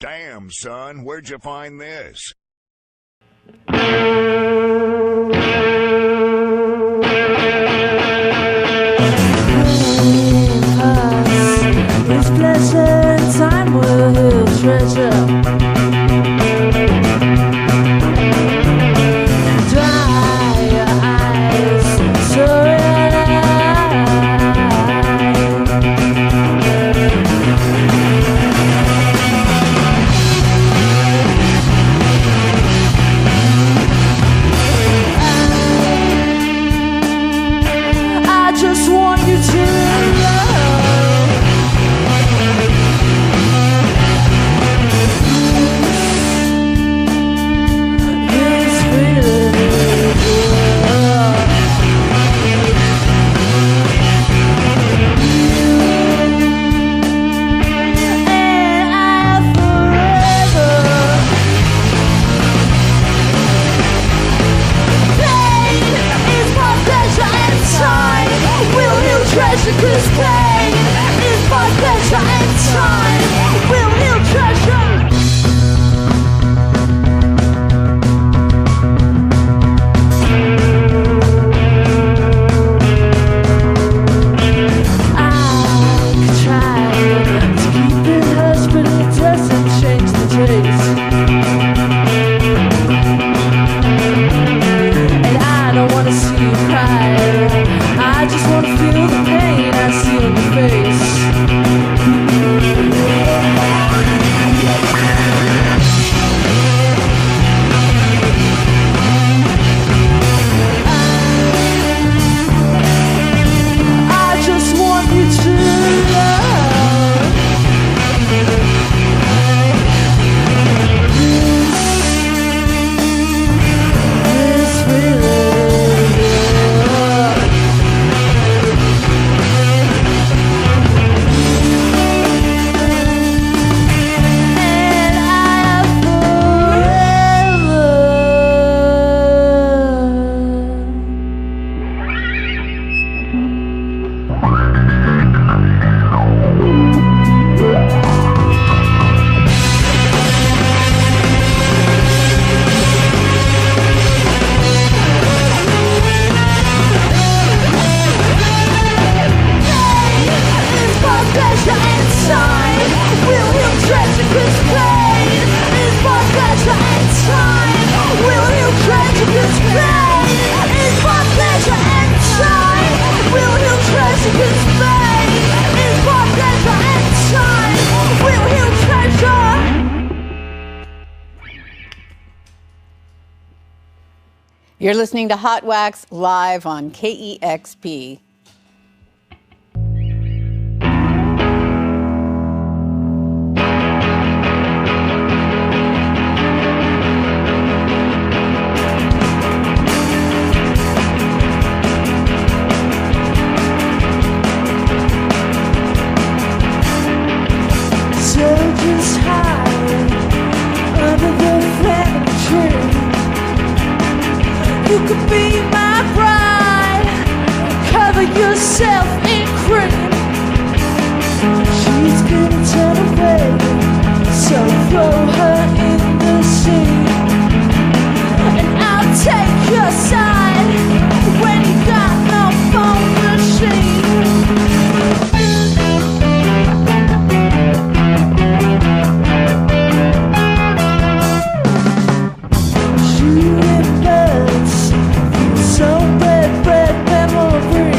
Damn, son, where'd you find this? This pleasant time will treasure. Dry your eyes, so I just want you to treasure, 'cause pain is my pleasure and time will heal treasure. I could try to keep it hush, but it doesn't change the taste. And I don't wanna see you cry, I just wanna feel the pain I see on your face. I just want you to love this feeling. You're listening to HotWax live on KEXP. Soldiers hide under the family tree. You could be my bride, cover yourself in cream. She's gonna turn away, so throw her in the sea. And I'll take your side when you got no phone machine. Shooting birds, so red memory.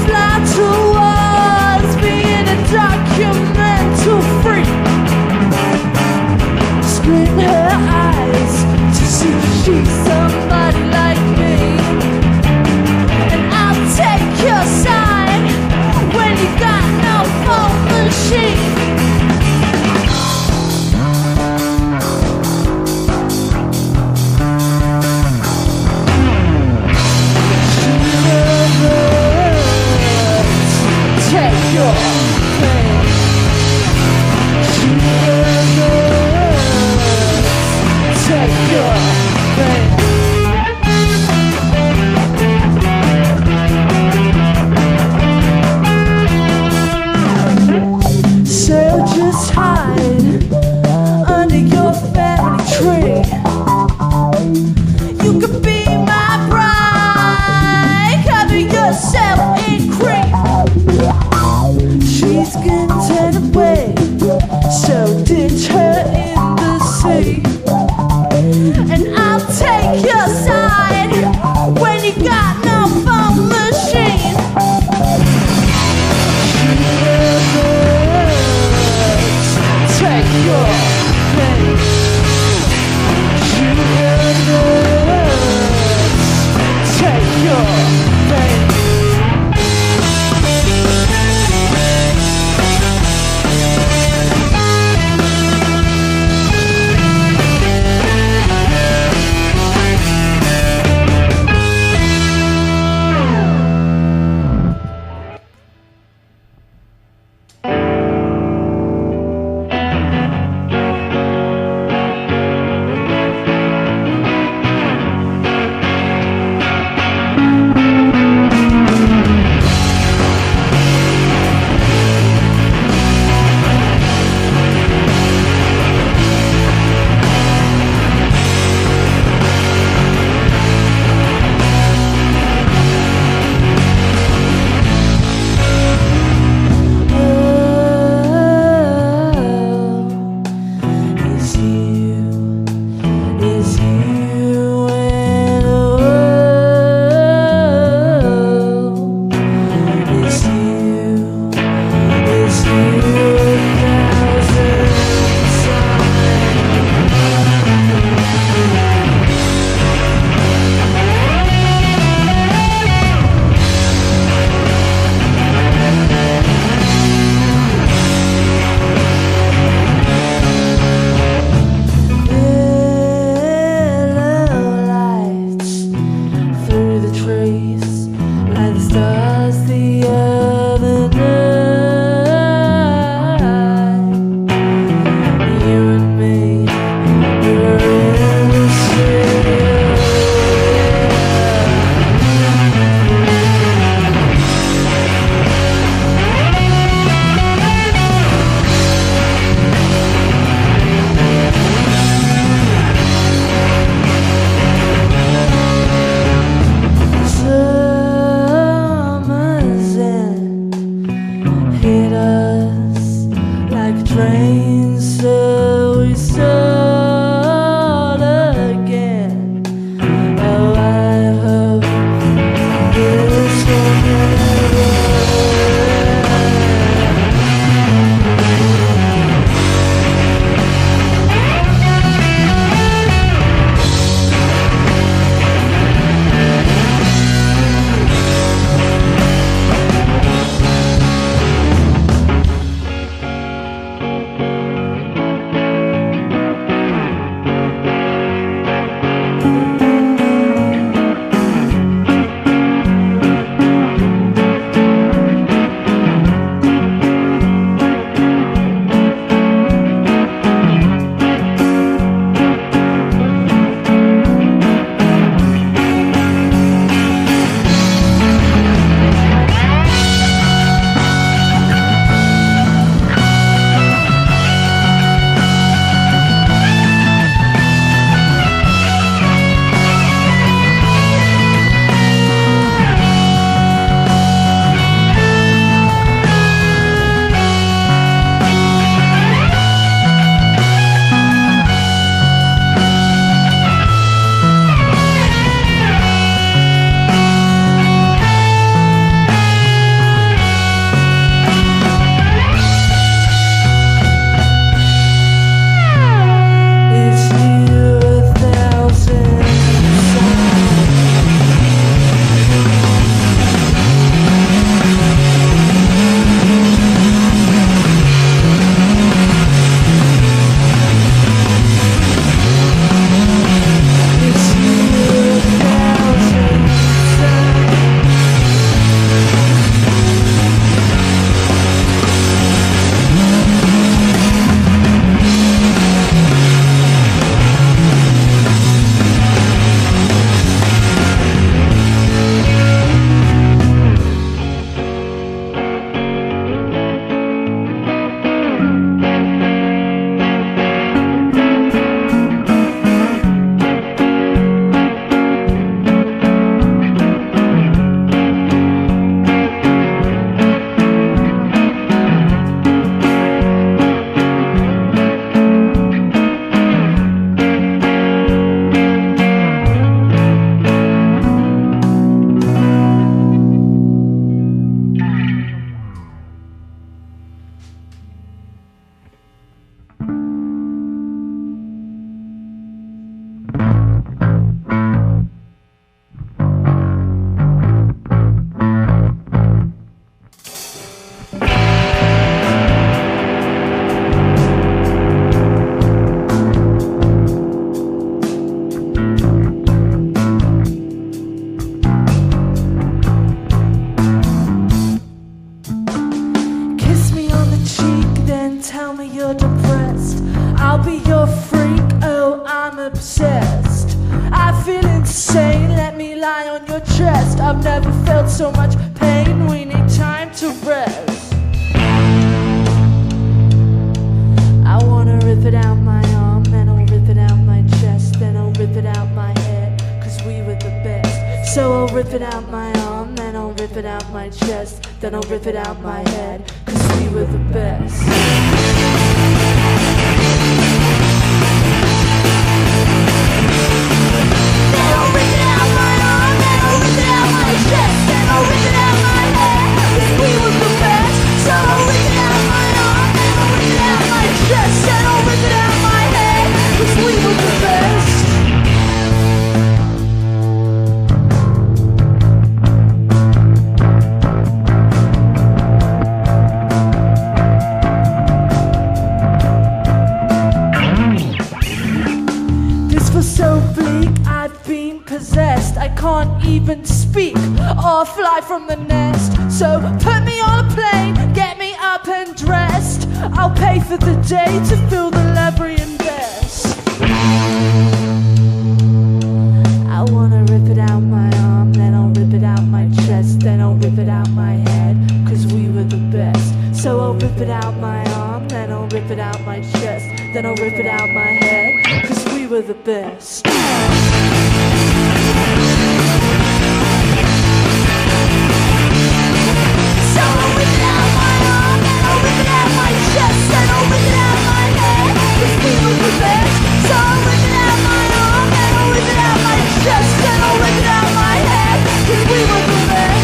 Fly towards being a documental freak. Screen her eyes to see she's somebody like me. And I'll take your side when you got no phone machine. Take your pain. Take your pain. Soldiers let's hide under your family tree. You could be my bride, cover yourself in cream. She's gonna turn away, so ditch her in the sea. And I'll take your side when you got no phone machine. Take your pain. Take your pain. I've never felt so much pain. We need time to rest. I wanna rip it out my arm, then I'll rip it out my chest, then I'll rip it out my head, 'cause we were the best. So I'll rip it out my arm, then I'll rip it out my chest, then I'll rip it out my head, 'cause we were the best. Then I'll rip it out my arm, then I'll rip it out my chest, then I'll rip it out my head, 'cause we were the best. So I'll rip it out my arm, then I'll rip it out my chest, then I'll rip it out my head, 'cause we were the best. So bleak, I've been possessed. I can't even speak or fly from the nest. So put me on a plane, get me up and dressed. I'll pay for the day to fill the library and best. I wanna rip it out my arm, then I'll rip it out my chest, then I'll rip it out my head, 'cause we were the best. So I'll rip it out my arm, then I'll rip it out my chest, then I'll rip it out my head, 'cause we were the best. So I'll rip it out my arm, then I'll rip it out my chest, then I'll rip it out my head, 'cause we were the best. So I'll rip it out my arm, then I'll rip it out my chest, then I'll rip it out my head, 'cause we were the best.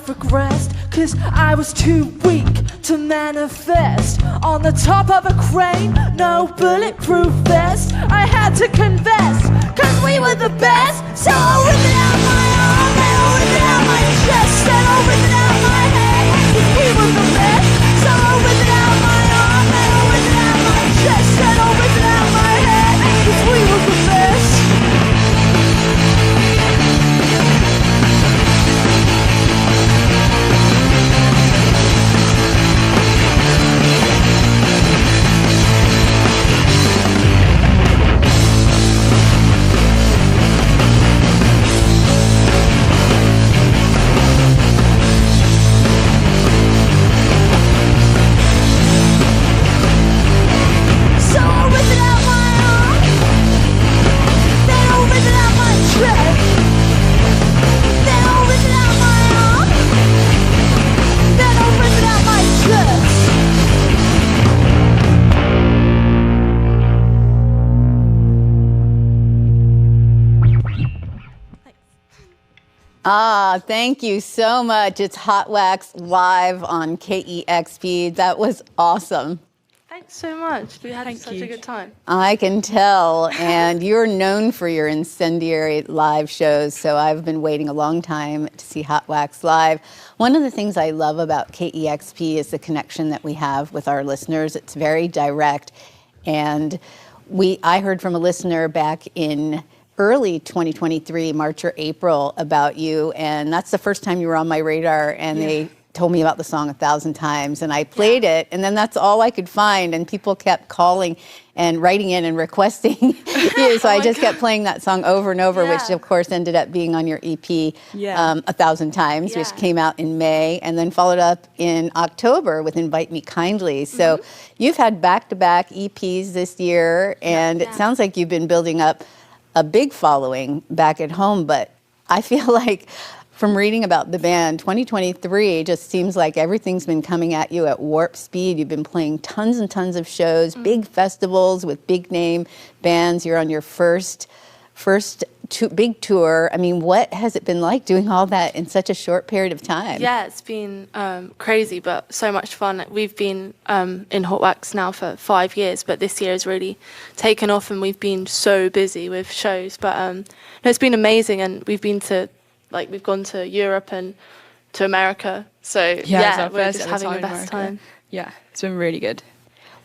Regressed, 'cause I was too weak to manifest. On the top of a crane, no bulletproof vest. I had to confess, 'cause we were the best. So I'll rip it out my arm, then I'll rip it out my chest, then I'll rip it out my head, 'cause we were the best. So I'll rip it out my arm, then I'll rip it out my chest, then I'll rip it out my head, 'cause we were the best. Thank you so much. It's HotWax live on KEXP. That was awesome. Thanks so much. We had such a good time. I can tell. And you're known for your incendiary live shows, so I've been waiting a long time to see HotWax live. One of the things I love about KEXP is the connection that we have with our listeners. It's very direct. And I heard from a listener back in early 2023, March or April, about you, and that's the first time you were on my radar, and they told me about the song 1,000 times, and I played it, and then that's all I could find, and people kept calling and writing in and requesting you, so I just kept playing that song over and over, which of course ended up being on your EP 1,000 times, which came out in May, and then followed up in October with Invite Me Kindly. So you've had back-to-back EPs this year, and it sounds like you've been building up a big following back at home, but I feel like from reading about the band, 2023 just seems like everything's been coming at you at warp speed. You've been playing tons and tons of shows, big festivals with big name bands. You're on your first big tour. I mean, what has it been like doing all that in such a short period of time? Yeah, it's been crazy, but so much fun. We've been in HotWax now for 5 years, but this year has really taken off, and we've been so busy with shows. But no, it's been amazing, and we've been to Like we've gone to Europe and to America. So it's our we're first just ever having time the in best America. time. Yeah, it's been really good.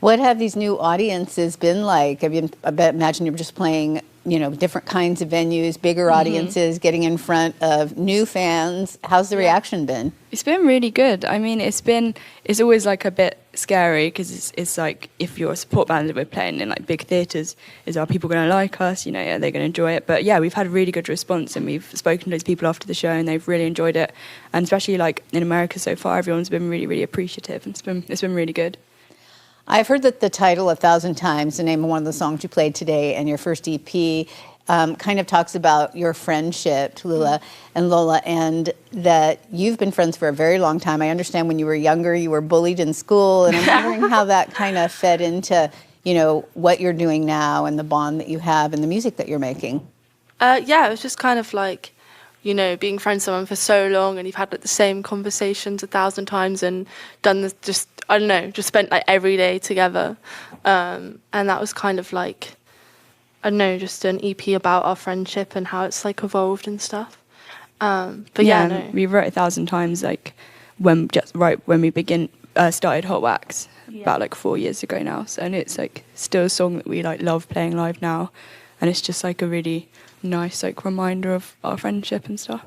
What have these new audiences been like? I imagine you're just playing, different kinds of venues, bigger audiences, getting in front of new fans. How's the reaction been? It's been really good. I mean, it's always like a bit scary because it's like if you're a support band that we're playing in like big theatres, are people going to like us? Are they going to enjoy it? But yeah, we've had a really good response, and we've spoken to those people after the show, and they've really enjoyed it. And especially like in America so far, everyone's been really, really appreciative, and it's been really good. I've heard that the title 1,000 Times, the name of one of the songs you played today, and your first EP, kind of talks about your friendship, Tallulah and Lola, and that you've been friends for a very long time. I understand when you were younger, you were bullied in school, and I'm wondering how that kind of fed into, what you're doing now and the bond that you have and the music that you're making. It was just kind of like, being friends with someone for so long, and you've had like the same conversations 1,000 times and done this, just spent like every day together. And that was kind of like, just an EP about our friendship and how it's like evolved and stuff. We wrote 1,000 times like when we started HotWax about like 4 years ago now. So, and it's like still a song that we like love playing live now, and it's just like a really nice like reminder of our friendship and stuff.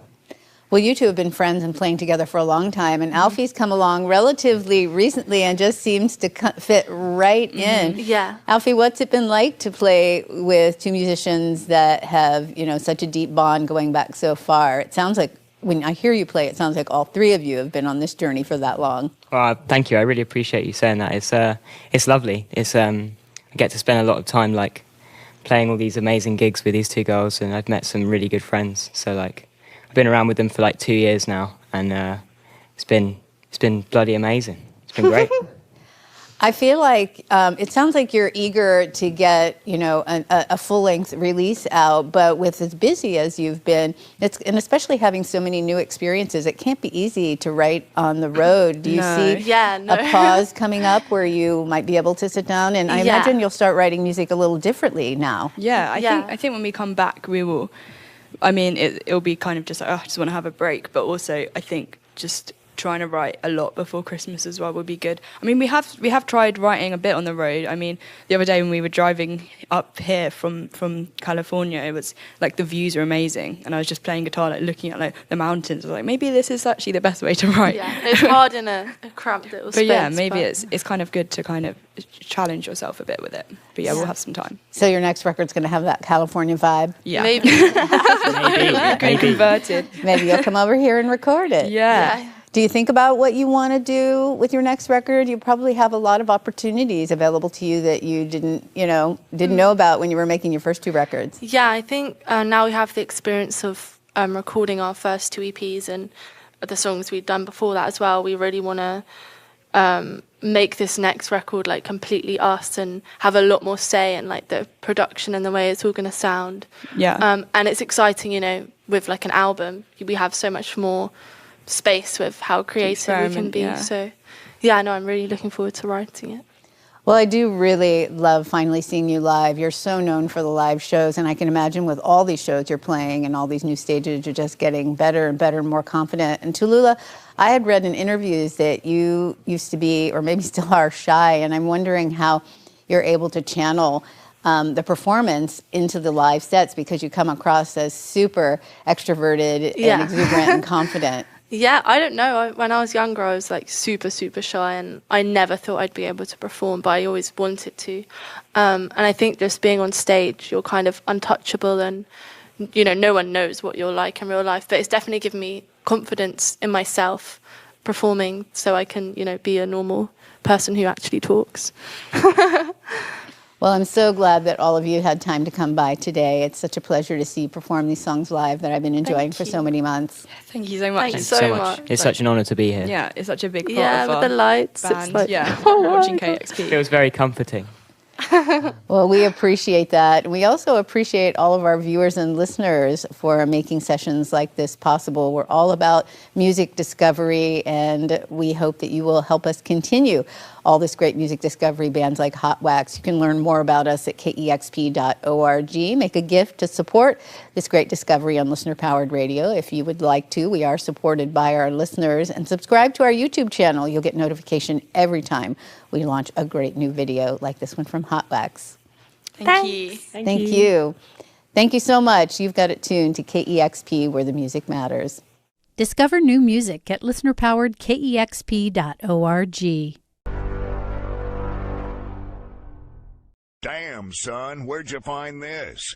Well, you two have been friends and playing together for a long time, and Alfie's come along relatively recently and just seems to fit right in. Yeah. Alfie, what's it been like to play with two musicians that have, such a deep bond going back so far? It sounds like, when I hear you play, it sounds like all three of you have been on this journey for that long. Well, thank you. I really appreciate you saying that. It's lovely. I get to spend a lot of time like playing all these amazing gigs with these two girls, and I've met some really good friends. So like, I've been around with them for like 2 years now, and it's been bloody amazing. It's been great. I feel like it sounds like you're eager to get, a full-length release out, but with as busy as you've been, and especially having so many new experiences, it can't be easy to write on the road. Do you see a pause coming up where you might be able to sit down? And I imagine you'll start writing music a little differently now. Yeah, I think when we come back, we will. I mean, it'll be kind of just like, I just want to have a break, but also I think just trying to write a lot before Christmas as well would be good. I mean, we have tried writing a bit on the road. I mean, the other day when we were driving up here from California, it was like the views are amazing, and I was just playing guitar, like looking at like the mountains. I was like, maybe this is actually the best way to write. Yeah, it's hard in a cramped little space. But yeah, maybe it's kind of good to kind of challenge yourself a bit with it. But yeah, we'll have some time. So your next record's going to have that California vibe? Yeah. Maybe. Maybe. Converted. Maybe you'll come over here and record it. Yeah. Do you think about what you want to do with your next record? You probably have a lot of opportunities available to you that you didn't know about when you were making your first two records. Yeah, I think now we have the experience of recording our first two EPs and the songs we'd done before that as well. We really want to make this next record like completely us and have a lot more say in like the production and the way it's all going to sound. Yeah. And it's exciting, with like an album, we have so much more space with how creative we can be. Yeah. So yeah, no, I'm really looking forward to writing it. Well, I do really love finally seeing you live. You're so known for the live shows, and I can imagine with all these shows you're playing and all these new stages, you're just getting better and better and more confident. And Tallulah, I had read in interviews that you used to be, or maybe still are, shy, and I'm wondering how you're able to channel the performance into the live sets, because you come across as super extroverted and exuberant and confident. Yeah, I don't know. When I was younger, I was like super, super shy, and I never thought I'd be able to perform, but I always wanted to. And I think just being on stage, you're kind of untouchable, and no one knows what you're like in real life. But it's definitely given me confidence in myself performing, so I can, be a normal person who actually talks. Well, I'm so glad that all of you had time to come by today. It's such a pleasure to see you perform these songs live that I've been enjoying for so many months. Thank you so much. Thanks so much. It's such an honour to be here. Yeah, it's such a big part Yeah, of with our the lights. band. It's like, watching KEXP. It feels very comforting. Well, we appreciate that. We also appreciate all of our viewers and listeners for making sessions like this possible. We're all about music discovery, and we hope that you will help us continue all this great music discovery, bands like HotWax. You can learn more about us at kexp.org. Make a gift to support this great discovery on listener-powered radio if you would like to. We are supported by our listeners. And subscribe to our YouTube channel. You'll get notification every time we launch a great new video like this one from HotWax. Thank you. Thank you. Thank you so much. You've got it tuned to KEXP, where the music matters. Discover new music at listener-powered KEXP.org. Damn, son, where'd you find this?